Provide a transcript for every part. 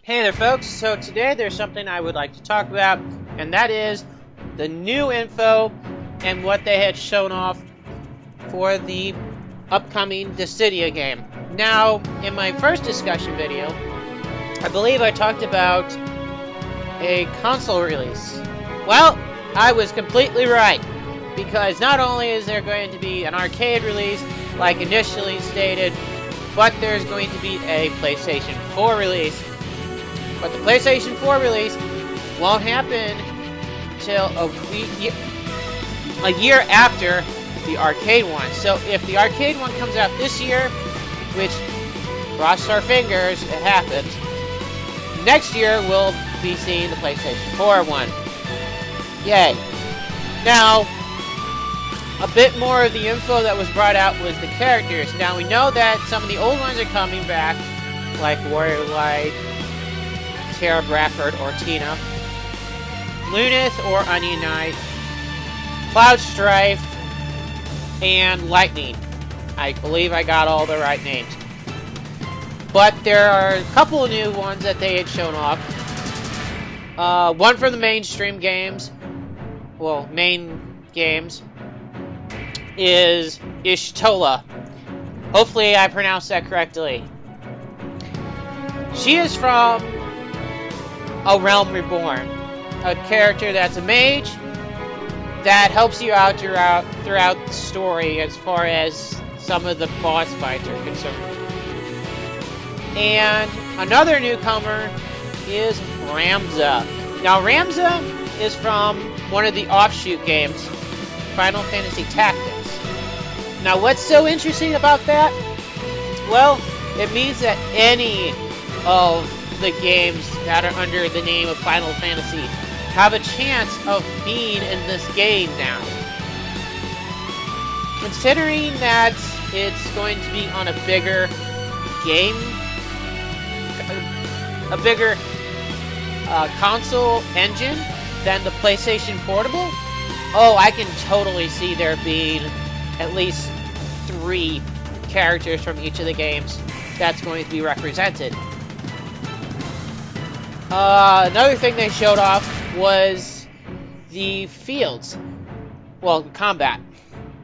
Hey there folks, so today there's something I would like to talk about, and that is the new info and what they had shown off for the upcoming Dissidia game. Now, in my first discussion video, I believe I talked about a console release. Well, I was completely right, because not only is there going to be an arcade release, like initially stated, but there's going to be a PlayStation 4 release. But the PlayStation 4 release won't happen till a year after the arcade one. So if the arcade one comes out this year, which, cross our fingers, it happens, next year we'll be seeing the PlayStation 4 one. Yay. Now, a bit more of the info that was brought out was the characters. Now, we know that some of the old ones are coming back, like Warrior Light, Tara Bradford or Tina, Lunith or Onion Knight, Cloud Strife, and Lightning. I believe I got all the right names. But there are a couple of new ones that they had shown off. One from the mainstream games, well, main games, is Ishtola. Hopefully I pronounced that correctly. She is from A Realm Reborn, a character that's a mage that helps you out throughout the story as far as some of the boss fights are concerned. And another newcomer is Ramza. Now Ramza is from one of the offshoot games, Final Fantasy Tactics. Now what's so interesting about that? Well, it means that any of the games that are under the name of Final Fantasy have a chance of being in this game now. Considering that it's going to be on a bigger game, a bigger console engine than the PlayStation Portable, oh, I can totally see there being at least 3 characters from each of the games that's going to be represented. Another thing they showed off was the fields. Well, combat.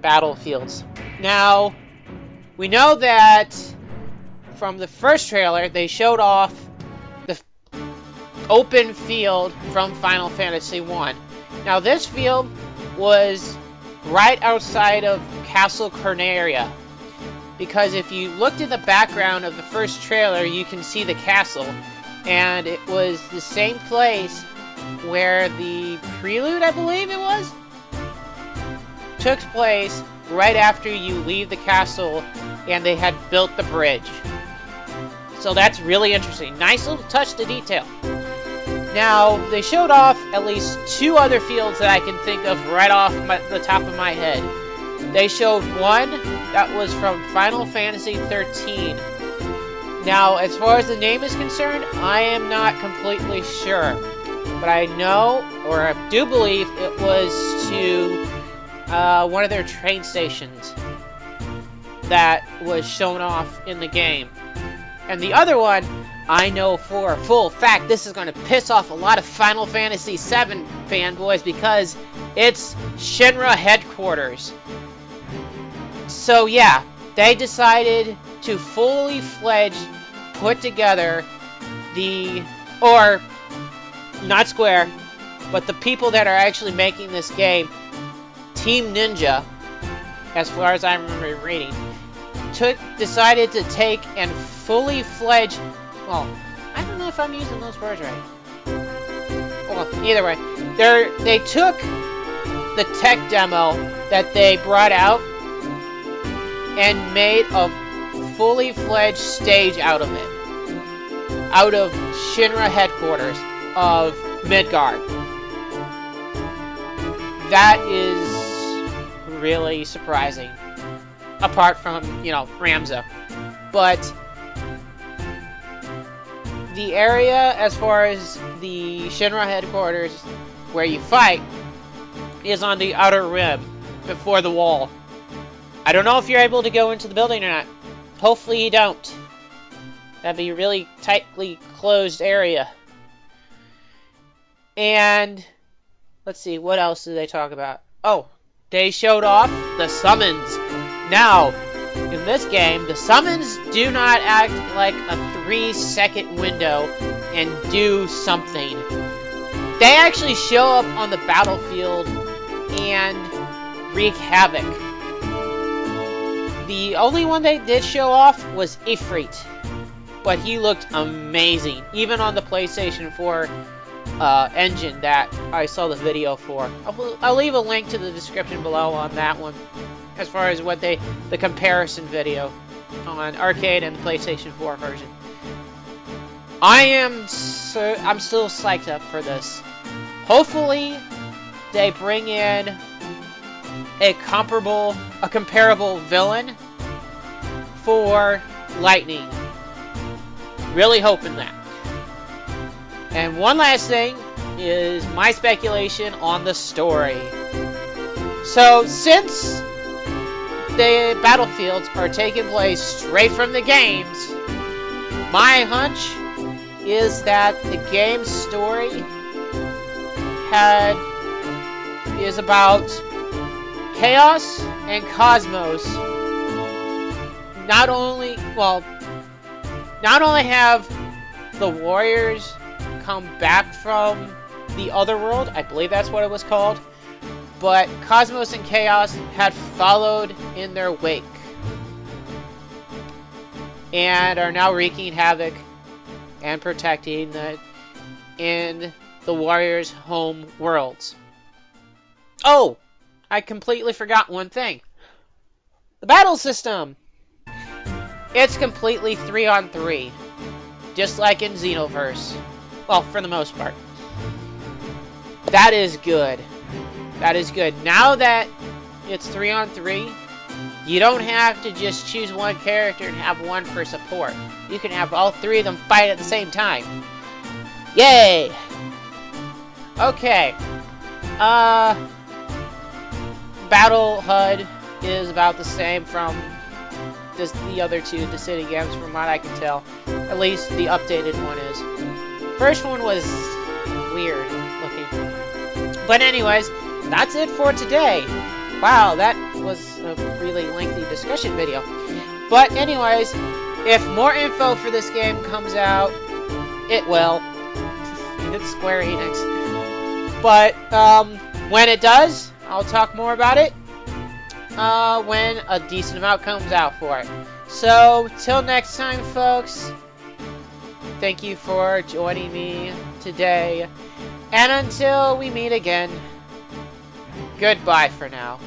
Battlefields. Now, we know that from the first trailer, they showed off the open field from Final Fantasy 1. Now, this field was right outside of Castle Corneria. Because if you looked at the background of the first trailer, you can see the castle. And it was the same place where the prelude, I believe it was, took place right after you leave the castle and they had built the bridge. So that's really interesting. Nice little touch to detail. Now, they showed off at least 2 other fields that I can think of right off the top of my head. They showed one that was from Final Fantasy 13. Now, as far as the name is concerned, I am not completely sure. But I know, or I do believe, it was to one of their train stations that was shown off in the game. And the other one, I know for a full fact, this is going to piss off a lot of Final Fantasy VII fanboys because it's Shinra headquarters. So yeah, they decided to fully fledged put together not Square, but the people that are actually making this game, Team Ninja, as far as I remember reading, decided to take and fully fledged, well, I don't know if I'm using those words right. Well, either way, they took the tech demo that they brought out and made a fully fledged stage out of it. Out of Shinra headquarters of Midgard. That is really surprising. Apart from, Ramza. But the area as far as the Shinra headquarters where you fight is on the outer rim before the wall. I don't know if you're able to go into the building or not. Hopefully you don't. That'd be a really tightly closed area. And let's see, what else did they talk about? Oh, they showed off the summons. Now, in this game, the summons do not act like a 3-second window and do something. They actually show up on the battlefield and wreak havoc. The only one they did show off was Ifrit, but he looked amazing, even on the PlayStation 4 engine that I saw the video for. I'll leave a link to the description below on that one, as far as what the comparison video on arcade and the PlayStation 4 version. I'm still psyched up for this. Hopefully, they bring in a comparable villain for Lightning. Really hoping that. And one last thing is my speculation on the story. So, since the battlefields are taking place straight from the games, my hunch is that the game's story is about Chaos and Cosmos. Not only have the warriors come back from the other world, I believe that's what it was called, but Cosmos and Chaos had followed in their wake and are now wreaking havoc and protecting in the warriors' home worlds. Oh, I completely forgot one thing. The battle system. It's completely 3-on-3, just like in Xenoverse. Well, for the most part. That is good. That is good. Now that it's 3-on-3, you don't have to just choose one character and have one for support. You can have all three of them fight at the same time. Yay! Okay. Battle HUD is about the same from the other two Dissidia games, from what I can tell. At least the updated one is. First one was weird looking. But anyways, that's it for today. Wow, that was a really lengthy discussion video. But anyways, if more info for this game comes out, it will. It's Square Enix. But when it does, I'll talk more about it when a decent amount comes out for it. So, till next time, folks, thank you for joining me today. And until we meet again, goodbye for now.